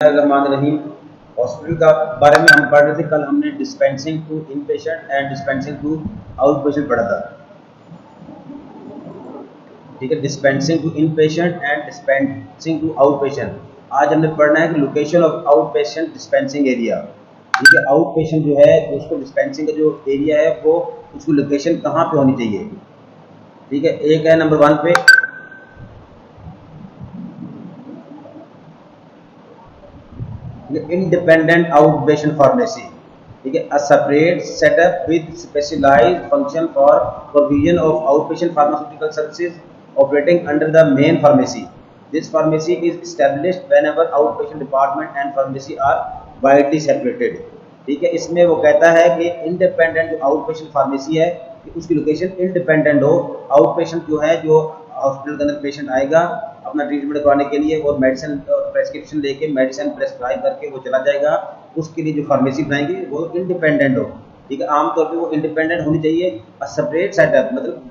रहीम। Hospital का बारे में हम पढ़ रहे थे। कल हमने dispensing to inpatient and dispensing to outpatient पढ़ा था। ठीक है, dispensing to inpatient and dispensing to outpatient. आज हमने पढ़ना है कि location of outpatient dispensing area. ठीक है, आउट पेशेंट जो है उसको डिस्पेंसिंग का जो एरिया है वो उसकी लोकेशन कहाँ पे होनी चाहिए। ठीक है, एक है नंबर 1 पे independent outpatient pharmacy. ठीक है, a separate setup with specialized function for provision of outpatient pharmaceutical services operating under the main pharmacy. This pharmacy is established whenever outpatient department and pharmacy are widely separated. ठीक है, इसमें वो कहता है कि independent जो आउट पेशेंट फार्मेसी है कि उसकी लोकेशन इंडिपेंडेंट हो। आउट पेशेंट जो है जो हॉस्पिटल के अंदर पेशेंट आएगा अपना ट्रीटमेंट करवाने के लिए और मेडिसिन प्रेस्क्रिप्शन लेके मेडिसिन प्रेस्क्राइब करके वो चला जाएगा, उसके लिए जो फार्मेसी बनाएंगे वो इंडिपेंडेंट हो। ठीक है, आमतौर पे वो इंडिपेंडेंट होनी चाहिए। सेपरेट सेटअप मतलब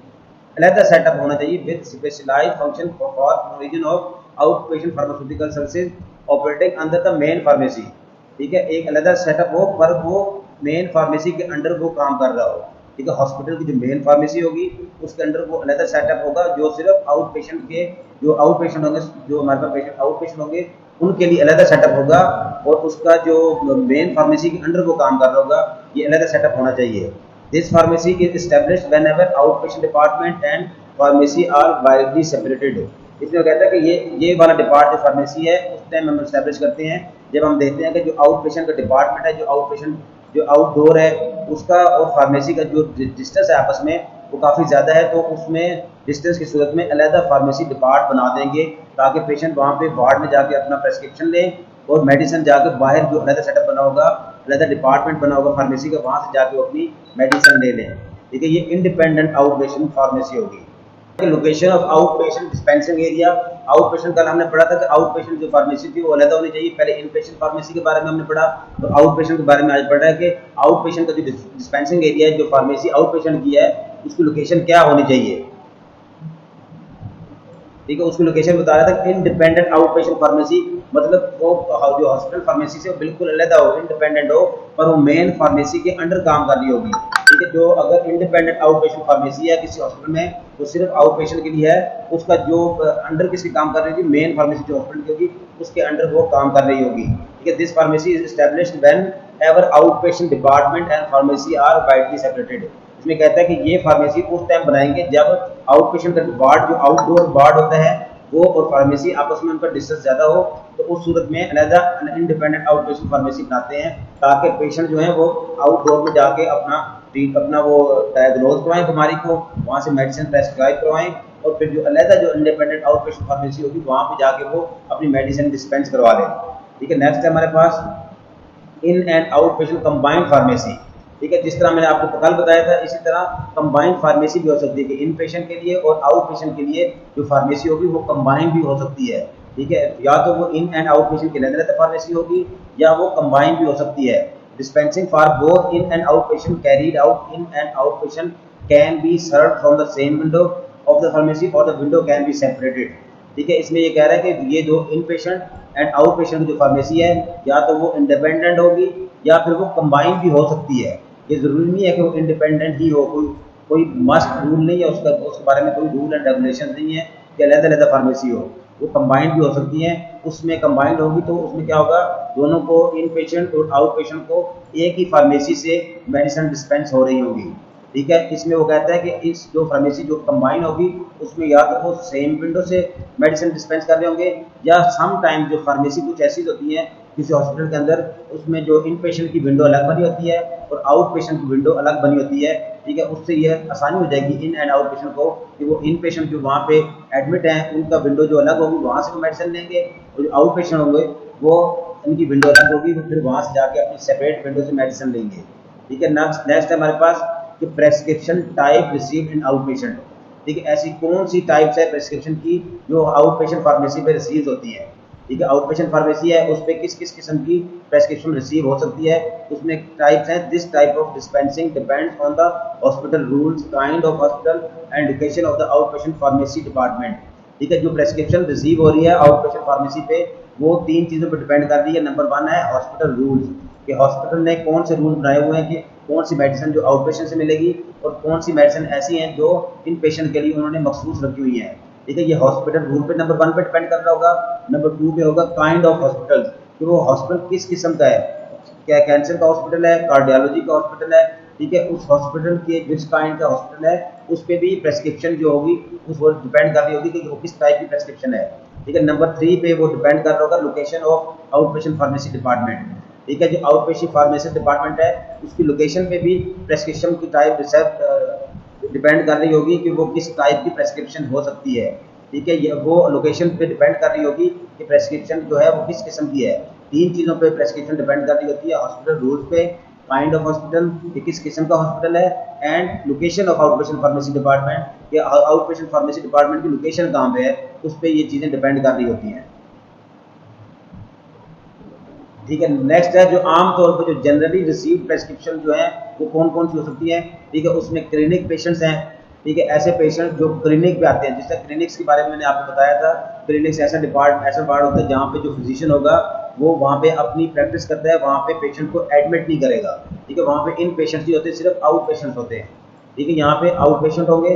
अलग सेटअप होना चाहिए with specialised function for provision of outpatient pharmaceutical services operating under the main pharmacy. ठीक है, एक अलग सेटअप हो पर वो मेन फार्मेसी के अंडर वो काम कर रहा हो। ठीक है, हॉस्पिटल की जो मेन फार्मेसी होगी उसके अंडर वो अलग सेटअप होगा जो सिर्फ आउट पेशेंट के जो आउट पेशेंट होंगे, जो हमारे पास पेशेंट आउट पेशेंट होंगे उनके लिए अलग सेटअप होगा और उसका जो मेन फार्मेसी के अंडर वो काम कर रहा होगा ये अलग सेटअप होना चाहिए। This pharmacy is established whenever outpatient department and pharmacy are widely separated. इसमें कहता है कि ये वाला डिपार्ट जो फार्मेसी है उस टाइम हम एस्टेब्लिश करते हैं जब हम देखते हैं कि जो आउट पेशेंट का डिपार्टमेंट है, जो आउट पेशेंट जो आउटडोर है उसका और फार्मेसी का जो डिस्टेंस है आपस में वो काफ़ी ज़्यादा है, तो उसमें डिस्टेंस की सूरत में अलग फार्मेसी डिपार्ट बना देंगे ताकि पेशेंट वहाँ पे वार्ड में जाके अपना प्रेस्क्रिप्शन लें और मेडिसिन जाकर बाहर जो अलग सेटअप बना होगा, अलग डिपार्टमेंट बना होगा फार्मेसी का, वहाँ से जाके वो अपनी मेडिसिन ले लें। ठीक है, ये इंडिपेंडेंट आउट पेशेंट फार्मेसी होगी। Location of outpatient dispensing area. Out patient कल हमने पढ़ा था कि आउट पेशेंट जो फार्मेसी थी वो अलग होनी चाहिए। पहले इन पेशेंट फार्मेसी के बारे में हमने पढ़ा, तो आउट पेशेंट के बारे में आज पढ़ रहा है कि आउट पेशेंट का जो डिस्पेंसिंग एरिया है जो फार्मेसी आउट पेशेंट की है उसकी लोकेशन क्या होनी चाहिए। ठीक है, उसकी लोकेशन बता रहा था इंडिपेंडेंट आउट पेशेंट फार्मेसी मतलब वो जो हॉस्पिटल फार्मेसी से बिल्कुल अलग हो, इंडिपेंडेंट हो, पर वो मेन फार्मेसी के अंडर काम कर रही होगी। ठीक है, जो अगर इंडिपेंडेंट आउट पेशेंट फार्मेसी है किसी हॉस्पिटल में तो सिर्फ आउट पेशेंट के लिए है, उसका जो अंडर किसकी काम कर रही होगी, मेन फार्मेसी जो हॉस्पिटल की होगी उसके अंडर वो काम कर रही होगी। ठीक है, this pharmacy is established whenever outpatient department and pharmacy are widely separated. इसमें कहता है कि ये फार्मेसी उस टाइम बनाएंगे जब आउट पेशेंट का वार्ड जो आउटडोर वार्ड होता है वो और फार्मेसी आपस में उनका डिस्टेंस ज़्यादा हो, तो उस सूरत में अलग इंडिपेंडेंट आउट पेशेंट फार्मेसी बनाते हैं ताकि पेशेंट जो है वो आउटडोर में जाके अपना वो डायग्नोज करवाएं बीमारी को, वहाँ से मेडिसिन प्रेस्क्राइब करवाएं और फिर जो अलग जो इंडिपेंडेंट आउट पेशेंट फार्मेसी होगी वहाँ पे जाके वो अपनी मेडिसिन डिस्पेंस करवा लें। ठीक है, नेक्स्ट है हमारे पास in and out patient combined pharmacy. ठीक है, जिस तरह मैंने आपको कल बताया था इसी तरह कंबाइंड फार्मेसी भी हो सकती है कि इन पेशेंट के लिए और आउट पेशेंट के लिए जो फार्मेसी होगी वो कंबाइंड भी हो सकती है। ठीक है, या तो वो इन एंड आउट पेशेंट के लिए फार्मेसी होगी या वो कंबाइंड भी हो सकती है। Dispensing for both in and out patient carried out in and out patient can be served from the same window of the pharmacy और the window can be separated. ठीक है, इसमें ये कह रहा है कि ये जो इन पेशेंट एंड आउट पेशेंट जो फार्मेसी है या तो वो इंडिपेंडेंट होगी या फिर वो कंबाइंड भी हो सकती है। ये जरूरी नहीं है कि वो इंडिपेंडेंट ही हो, कोई मस्ट रूल नहीं है उसका, उसके बारे में कोई रूल एंड रेगुलेशन नहीं है कि अलग अलग फार्मेसी हो, वो कंबाइंड भी हो सकती हैं। उसमें कंबाइंड होगी तो उसमें क्या होगा, दोनों को इन पेशेंट और आउट पेशेंट को एक ही फार्मेसी से मेडिसिन डिस्पेंस हो रही होगी। ठीक है, इसमें वो कहता है कि इस जो फार्मेसी जो कंबाइन होगी उसमें या तो वो सेम विंडो से मेडिसिन डिस्पेंस कर रहे होंगे या सम टाइम जो फार्मेसी कुछ ऐसी होती है किसी हॉस्पिटल के अंदर उसमें जो इन पेशेंट की विंडो अलग बनी होती है और आउट पेशेंट की विंडो अलग बनी होती है। ठीक है, उससे यह आसानी हो जाएगी इन एंड आउट पेशेंट को कि वो इन पेशेंट जो वहाँ पे एडमिट हैं उनका विंडो जो अलग होगी वहाँ से वो मेडिसिन लेंगे और जो आउट पेशेंट होंगे वो उनकी विंडो अलग होगी, वो फिर वहाँ से जाके अपनी सेपरेट विंडो से मेडिसिन लेंगे। ठीक है, नेक्स्ट है हमारे पास कि prescription type received in out patient. ठीक है, ऐसी कौन सी टाइप्स है प्रेस्क्रिप्शन की जो आउट पेशेंट फार्मेसी पे रिसीव होती है। ठीक है, आउट पेशेंट फार्मेसी है उस पर किस किस किस्म की प्रेस्क्रिप्शन रिसीव हो सकती है, उसमें टाइप्स हैं। This type of dispensing depends on the hospital rules, kind of hospital and location of the out patient pharmacy department. ठीक है, जो प्रेस्क्रिप्शन रिसीव हो रही है आउट पेशेंट फार्मेसी पे वो 3 चीज़ों पर डिपेंड कर रही है। नंबर 1 है हॉस्पिटल रूल्स, कि हॉस्पिटल ने कौन से रूल बनाए हुए हैं कि कौन सी मेडिसिन जो आउट पेशेंट से मिलेगी और कौन सी मेडिसिन ऐसी हैं जो इन पेशेंट के लिए उन्होंने मखसूस रखी हुई हैं। ठीक है, ये हॉस्पिटल रूल पे नंबर 1 पे डिपेंड कर रहा होगा। नंबर 2 पे होगा काइंड ऑफ हॉस्पिटल, कि वो हॉस्पिटल किस किस्म का है, क्या कैंसर का हॉस्पिटल है, कार्डियोलॉजी का हॉस्पिटल है। ठीक है, उस हॉस्पिटल के जिस काइंड का हॉस्पिटल है उस पे भी प्रेस्क्रिप्शन जो होगी उस पर डिपेंड कर रही होगी कि वो किस टाइप की प्रेस्क्रिप्शन है। ठीक है, नंबर 3 पे वो डिपेंड कर रहा होगा location of out patient pharmacy department. ठीक है, जो आउट पेशेंट फार्मेसी डिपार्टमेंट है उसकी लोकेशन पे भी प्रेस्क्रिप्शन की टाइप रिसेप्ट डिपेंड कर रही होगी कि वो किस टाइप की प्रेस्क्रिप्शन हो सकती है। ठीक है, ये वो लोकेशन पे डिपेंड कर रही होगी कि प्रेस्क्रिप्शन जो है वो किस किस्म की है। 3 चीज़ों पे प्रेस्क्रिप्शन डिपेंड कर रही होती है, हॉस्पिटल रूल्स पे, काइंड ऑफ हॉस्पिटल कि किस किस्म का हॉस्पिटल है, and location of out patient pharmacy department या आउट पेशेंट फार्मेसी डिपार्टमेंट की लोकेशन कहाँ पे है, उस पर ये चीज़ें डिपेंड कर रही होती हैं। ठीक है, नेक्स्ट है जो आमतौर पर जो जनरली रिसीव प्रेस्क्रिप्शन जो है वो कौन कौन सी हो सकती है। ठीक है, उसमें क्लिनिक पेशेंट्स हैं। ठीक है, ऐसे पेशेंट जो क्लिनिक पे आते हैं, जिससे क्लिनिक्स के बारे में मैंने आपको बताया था, क्लिनिक्स ऐसा वार्ड होता है जहाँ पे जो फिजिशियन होगा वो वहाँ पे अपनी प्रैक्टिस करता है, वहाँ पे पेशेंट को एडमिट नहीं करेगा। ठीक है, वहाँ पे इन पेशेंट्स ही होते हैं, सिर्फ आउट पेशेंट्स होते हैं। ठीक है, यहाँ पे आउट पेशेंट होंगे,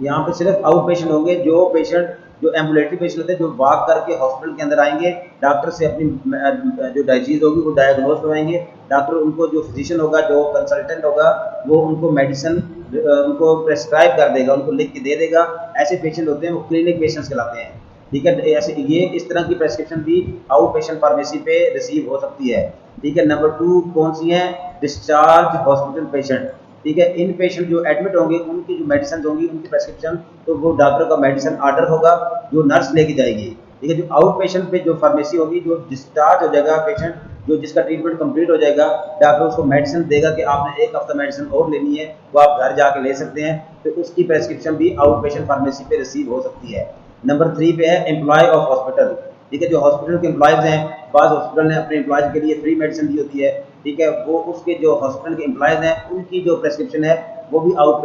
यहाँ पे सिर्फ आउट पेशेंट होंगे, जो पेशेंट जो एम्बुलेटरी पेशेंट होते हैं जो वॉक करके हॉस्पिटल के अंदर आएंगे, डॉक्टर से अपनी जो डायजीज होगी वो डायग्नोज करवाएंगे। डॉक्टर उनको जो फिजिशियन होगा, जो कंसल्टेंट होगा, वो उनको मेडिसिन उनको प्रेस्क्राइब कर देगा, उनको लिख के दे देगा। ऐसे पेशेंट होते हैं वो क्लिनिक पेशेंट्स कहलाते हैं। ठीक है, ऐसे ये इस तरह की प्रेस्क्रिप्शन भी आउट पेशेंट फार्मेसी पे रिसीव हो सकती है। ठीक है, नंबर 2 कौन सी है, डिस्चार्ज हॉस्पिटल पेशेंट। ठीक है, इन पेशेंट जो एडमिट होंगे उनकी जो मेडिसिन होंगी उनकी प्रेस्क्रिप्शन तो वो डॉक्टर का मेडिसिन ऑर्डर होगा जो नर्स लेके जाएगी। ठीक है, जो आउट पेशेंट पे जो फार्मेसी होगी, जो डिस्चार्ज हो जाएगा पेशेंट, जो जिसका ट्रीटमेंट कंप्लीट हो जाएगा, डॉक्टर उसको मेडिसिन देगा कि आपने 1 हफ्ता मेडिसिन और लेनी है, वो आप घर जाके ले सकते हैं। तो उसकी प्रेस्क्रिप्शन भी आउट पेशेंट फार्मेसी पे रिसीव हो सकती है। नंबर 3 पे है एम्प्लॉय ऑफ हॉस्पिटल। ठीक है, जो हॉस्पिटल के एम्प्लॉयज़ हैं, बाज़ हॉस्पिटल ने अपने एम्प्लॉयज़ के लिए फ्री मेडिसिन दी होती है। ठीक है, वो उसके जो हॉस्पिटल के एम्प्लॉयज़ हैं उनकी जो प्रेस्क्रिप्शन है वो भी आउट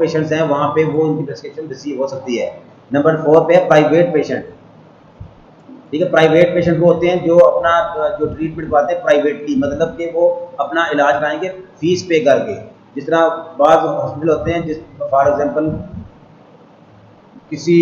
पेशेंट्स हैं वहाँ पे वो उनकी प्रेस्क्रिप्शन रिसीव हो सकती है। नंबर 4 पे है प्राइवेट पेशेंट। ठीक है, प्राइवेट पेशेंट वो होते हैं जो अपना जो ट्रीटमेंट पाते हैं प्राइवेटली, मतलब कि वो अपना इलाज कराएंगे फीस पे करके। जिस तरह बाज़ हॉस्पिटल होते हैं, जिस फॉर एग्जांपल किसी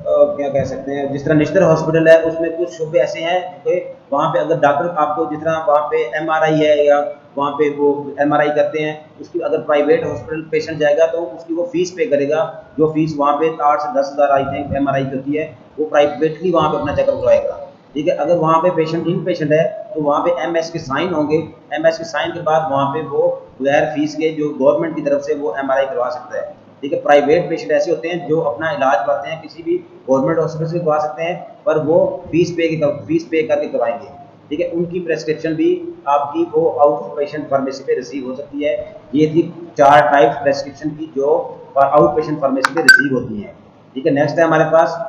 क्या कह सकते हैं, जिस तरह निश्तर हॉस्पिटल है उसमें कुछ शोबे ऐसे हैं कि वहाँ पे अगर डॉक्टर आपको जिस तरह वहाँ पे एमआरआई है या वहाँ पे वो एमआरआई करते हैं, उसकी अगर प्राइवेट हॉस्पिटल पेशेंट जाएगा तो उसकी वो फीस पे करेगा, जो फीस वहाँ पे 8 से 10 हज़ार आई थिंक एमआरआई की होती है, वो प्राइवेटली वहाँ पे अपना चेकअप करवाएगा। ठीक है, अगर वहाँ पे पेशेंट इन पेशेंट है तो वहाँ पे एमएस के साइन होंगे, एमएस के साइन के बाद वहाँ पे वो बगैर फीस के जो गवर्नमेंट की तरफ से वो एमआरआई करवा सकता है। ठीक है, प्राइवेट पेशेंट ऐसे होते हैं जो अपना इलाज करवाते हैं किसी भी गवर्नमेंट हॉस्पिटल से करवा सकते हैं, पर वो फीस पे करके करवाएंगे। ठीक है, उनकी प्रेस्क्रिप्शन भी आपकी वो आउट पेशेंट फार्मेसी पे रिसीव हो सकती है। ये थी 4 टाइप प्रेस्क्रिप्शन की जो आउट पेशेंट फार्मेसी पे रिसीव होती हैं। ठीक है, नेक्स्ट है हमारे पास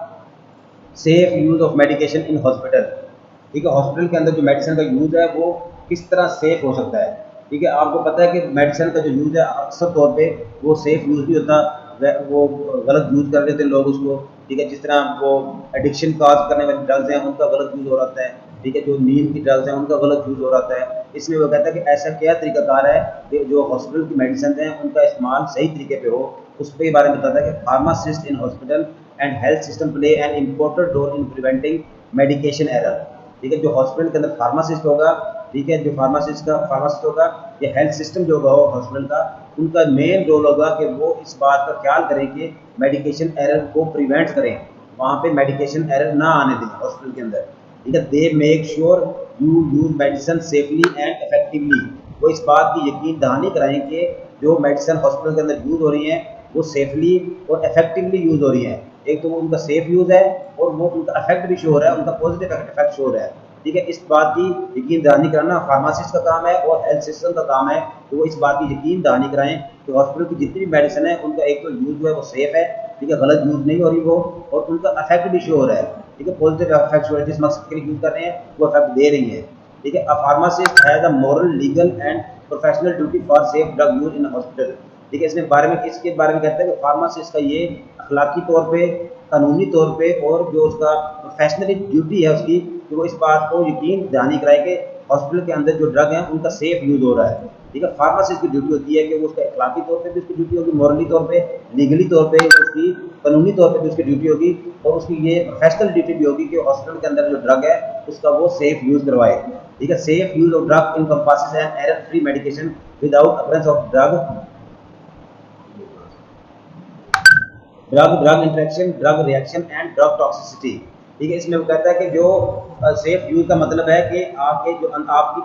safe use of medication in hospital. ठीक है, हॉस्पिटल के अंदर जो मेडिसिन का यूज है वो किस तरह सेफ हो सकता है। ठीक है, आपको पता है कि मेडिसिन का जो यूज है अक्सर तौर पे वो सेफ यूज नहीं होता, वो गलत यूज कर लेते हैं लोग उसको। ठीक है, जिस तरह वो एडिक्शन काज करने वाले ड्रग्स हैं उनका गलत यूज हो रहा है। ठीक है, जो नींद की ड्रग्स हैं उनका गलत यूज हो रहा है। इसमें वो कहता है कि ऐसा क्या तरीकाकार है कि जो हॉस्पिटल की मेडिसिन हैं उनका इस्तेमाल सही तरीके पे हो। उसके बारे में बताता है कि pharmacist in hospital and health system play an important role in preventing medication error. ठीक है, जो हॉस्पिटल के अंदर फार्मासिस्ट होगा, ठीक है, जो फार्मासिस्ट होगा या हेल्थ सिस्टम जो होगा हॉस्पिटल का, उनका मेन रोल होगा कि वो इस बात का ख्याल करें कि मेडिकेशन एरर को प्रिवेंट करें, वहाँ पे मेडिकेशन एरर ना आने दें हॉस्पिटल के अंदर। ठीक है, they make sure you use medicine safely and effectively. वो इस बात की यकीन दहानी कराएं कि जो मेडिसिन हॉस्पिटल के अंदर यूज़ हो रही हैं वो सेफली और इफेक्टिवली यूज़ हो रही हैं। एक तो वो उनका सेफ यूज़ है और वो उनका इफेक्ट भी शो हो रहा है, उनका पॉजिटिव इफेक्ट शो हो रहा है। ठीक है, इस बात की यकीन दहानी कराना फार्मासिस्ट का काम है और हेल्थ सिस्टम का काम है कि वो इस बात की यकीन दहानी कराएं कि हॉस्पिटल की जितनी भी मेडिसिन है उनका एक तो यूज़ जो है वो सेफ है, ठीक है, गलत यूज़ नहीं हो रही वो, और उनका इफेक्ट भी शो हो रहा है। ठीक है, पॉजिटिव इफेक्ट शो हो रहा है, जिस मकसद के लिए यूज़ कर रहे हैं वो इफेक्ट दे रही है। ठीक है, a pharmacist has a moral, legal and professional duty for safe drug use in hospital. ठीक है, इसमें बारे में किसके बारे में कहता है कि फार्मासिस्ट का ये अखलाकी तौर पे, कानूनी तौर पे और जो उसका प्रोफेशनली ड्यूटी है उसकी, कि वो इस बात को यकीन दहानी कराए कि हॉस्पिटल के अंदर जो ड्रग है उनका सेफ यूज हो रहा है। ठीक है, फार्मासिस्ट की ड्यूटी होती है कि वो उसका अखलाकी तौर पे भी उसकी ड्यूटी होगी, मॉरली तौर पे, लीगली तौर पे उसकी, कानूनी तौर पे भी उसकी ड्यूटी होगी, और उसकी ये प्रोफेशनल ड्यूटी भी होगी कि हॉस्पिटल के अंदर जो ड्रग है उसका वो सेफ यूज करवाए। ठीक है, safe use of drug encompasses an error free medication without appearance of drug interaction, drug reaction and drug toxicity. ठीक है, इसमें वो कहता है कि जो सेफ यूज का मतलब है कि आपकी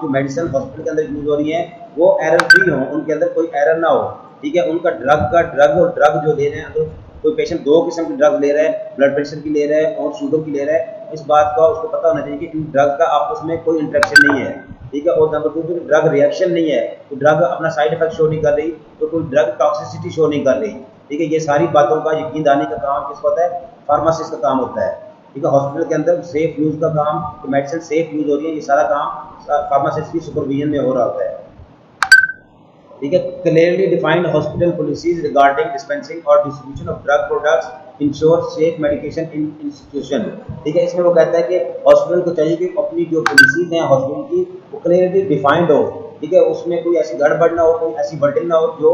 जो मेडिसिन हॉस्पिटल के अंदर यूज हो रही है वो एरर फ्री हो, उनके अंदर कोई एरर ना हो। ठीक है, उनका ड्रग और ड्रग जो ले रहे हैं, अगर कोई पेशेंट 2 किस्म की ड्रग ले रहा है, ब्लड प्रेशर की ले रहा है और शुगर की ले रहा है, इस बात का उसको पता होना चाहिए कि इन ड्रग का आपस में कोई इंटरेक्शन नहीं है। ठीक है, और नंबर 2 ड्रग रिएक्शन नहीं है, तो ड्रग अपना साइड इफेक्ट शो नहीं कर रही, तो कोई ड्रग टॉक्सिसिटी शो नहीं कर रही। ठीक है, ये सारी बातों का यकीन दानी का काम किसका होता है? फार्मासिस्ट का काम होता है। ठीक है, हॉस्पिटल के अंदर सेफ यूज का काम, मेडिसिन सेफ यूज हो रही है, ये सारा काम फार्मासिस्ट की सुपरविजन में हो रहा होता है। ठीक है, clearly defined hospital policies regarding dispensing और distribution of drug products ensure safe medication in institution. ठीक है, इसमें वो कहता है कि हॉस्पिटल को चाहिए कि अपनी जो पॉलिसीज हैं हॉस्पिटल की वो क्लियरली डिफाइंड हो। ठीक है, उसमें कोई ऐसी गड़बड़ ना हो, कोई ऐसी वर्डिंग ना हो जो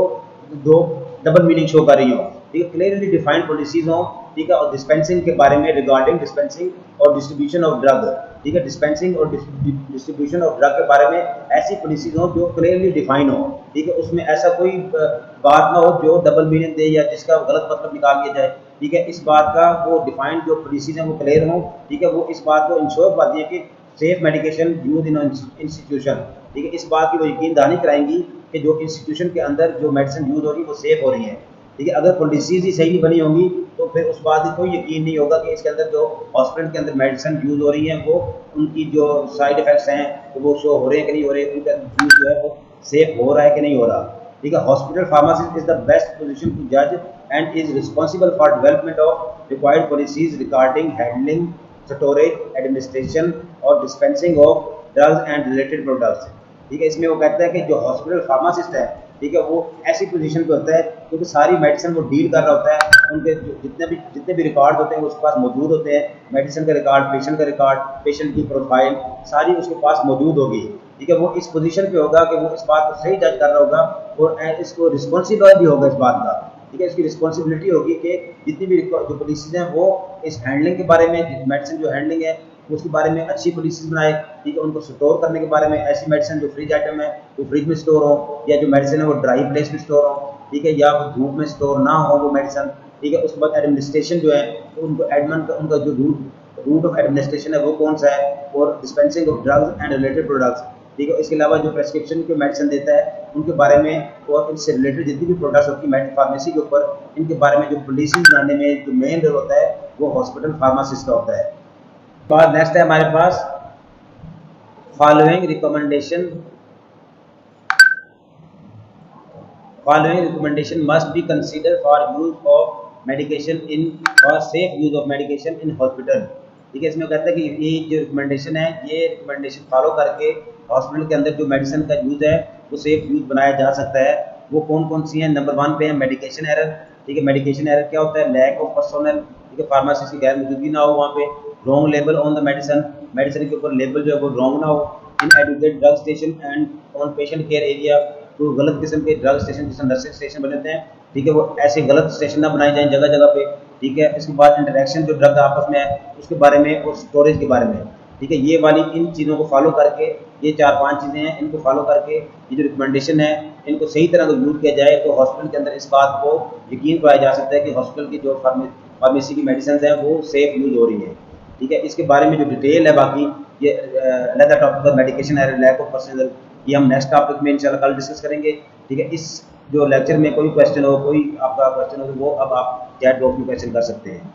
दो डबल मीनिंग शो कर रही हो। ठीक है, क्लियरली डिफाइंड पॉलिसीज हो। ठीक है, और डिस्पेंसिंग के बारे में, रिगार्डिंग डिस्पेंसिंग और डिस्ट्रीब्यूशन ऑफ ड्रग। ठीक है, डिस्पेंसिंग और डिस्ट्रीब्यूशन ऑफ ड्रग के बारे में ऐसी पॉलिसीज हो जो क्लियरली डिफाइन हो। ठीक है, उसमें ऐसा कोई बात ना हो जो डबल मीनिंग दे या जिसका गलत मतलब निकाल दिया जाए। ठीक है, इस बात का वो डिफाइंड जो पॉलिसीज हैं वो क्लियर हो। ठीक है, वो इस बात को इंश्योर करती है कि safe medication use in institution. ठीक है, इस बात की वो यकीन दहानी कराएंगी कि जो इंस्टीट्यूशन के अंदर जो मेडिसिन यूज हो रही है वो सेफ हो रही है। ठीक है, अगर पॉलिसीज ही सही नहीं बनी होंगी तो फिर उस बात की कोई यकीन नहीं होगा कि इसके अंदर जो हॉस्पिटल के अंदर मेडिसिन यूज हो रही है वो उनकी जो साइड इफेक्ट्स हैं तो वो शो हो रहे हैं कि नहीं हो रहे, उनका यूज जो है वो सेफ हो रहा है कि नहीं हो रहा। ठीक है, hospital pharmacist is the best position to जज and is responsible for development of required policies regarding handling, storage, administration और dispensing of drugs and related products. ठीक है, इसमें वो कहता है कि जो हॉस्पिटल फार्मासिस्ट है, ठीक है, वो ऐसी पोजीशन पे होता है क्योंकि सारी मेडिसिन वो डील कर रहा होता है, उनके जितने भी रिकॉर्ड होते हैं वो उसके पास मौजूद होते हैं, मेडिसिन का रिकॉर्ड, पेशेंट की प्रोफाइल सारी उसके पास मौजूद होगी। ठीक है, वो इस पोजीशन पे होगा कि वो इस बात को सही जज कर रहा होगा और इसको रिस्पॉन्सिबल भी होगा इस बात का। ठीक है, इसकी रिस्पॉन्सिबिलिटी होगी कि जितनी भी जो पॉलिसीज हैं वो इस हैंडलिंग के बारे में, मेडिसिन जो हैंडलिंग है उसके बारे में अच्छी पॉलिसीज बनाए। ठीक है, उनको स्टोर करने के बारे में, ऐसी मेडिसिन जो फ्रिज आइटम है वो फ्रिज में स्टोर हो, या जो मेडिसिन है वो ड्राई प्लेस में स्टोर हो। ठीक है, या वो धूप में स्टोर ना हो वो मेडिसिन। ठीक है, उसके बाद एडमिनिस्ट्रेशन जो है तो उनको एडमिन उनका जो रूट ऑफ एडमिनिस्ट्रेशन है वो कौन सा है, और dispensing of drugs and related products. ठीक है, इसके अलावा जो प्रेस्क्रिप्शन के मेडिसिन देता है उनके बारे में, और इनसे रिलेटेड जितनी भी प्रोडक्ट्स होती है फार्मेसी के ऊपर, इनके बारे में जो पॉलिसी बनाने में जो मेन रोल होता है वो हॉस्पिटल फार्मासिस्ट का होता है। बाद नेक्स्ट है हमारे पास following recommendation must be consider for use of medication in और safe use of medication in hospital. ठीक है, इसमें कहता है कि ये जो रिकमेंडेशन है ये रिकमेंडेशन फॉलो करके हॉस्पिटल के अंदर जो मेडिसिन का यूज है वो सेफ यूज बनाया जा सकता है। वो कौन कौन सी हैं? नंबर 1 पे है मेडिकेशन एरर। ठीक है, मेडिकेशन एरर क्या होता है? Lack of personal. ठीक है, फार्मासिस्ट की गैर मौजूदगी ना हो वहाँ पे, wrong label on the medicine के ऊपर लेबल जो है वो रॉन्ग ना हो, inadequate drug station and on patient care area, तो गलत किस्म के ड्रग स्टेशन जैसे नर्सिंग स्टेशन बने होते हैं, ठीक है, वो ऐसे गलत स्टेशन ना बनाए जाएं जगह जगह पे। ठीक है, इसके बाद इंटरेक्शन जो ड्रग आपस में है उसके बारे में और स्टोरेज के बारे में। ठीक है, ये वाली इन चीज़ों को फॉलो करके, ये 4-5 चीज़ें हैं, इनको फॉलो करके ये जो रिकमेंडेशन है इनको सही तरह से यूज किया जाए तो हॉस्पिटल के अंदर इस बात को यकीन पाया जा सकता है कि हॉस्पिटल की जो फार्मेसी की मेडिसिन है वो सेफ यूज हो रही है। ठीक है, इसके बारे में जो डिटेल है बाकी ये अलग टॉपिक मेडिकेशन है, लैक ऑफ पर्सनल, ये हम नेक्स्ट टॉपिक में इंशाल्लाह कल डिस्कस करेंगे। ठीक है, इस जो लेक्चर में कोई क्वेश्चन हो, कोई आपका क्वेश्चन हो तो वो अब आप चैट बॉक्स में क्वेश्चन कर सकते हैं।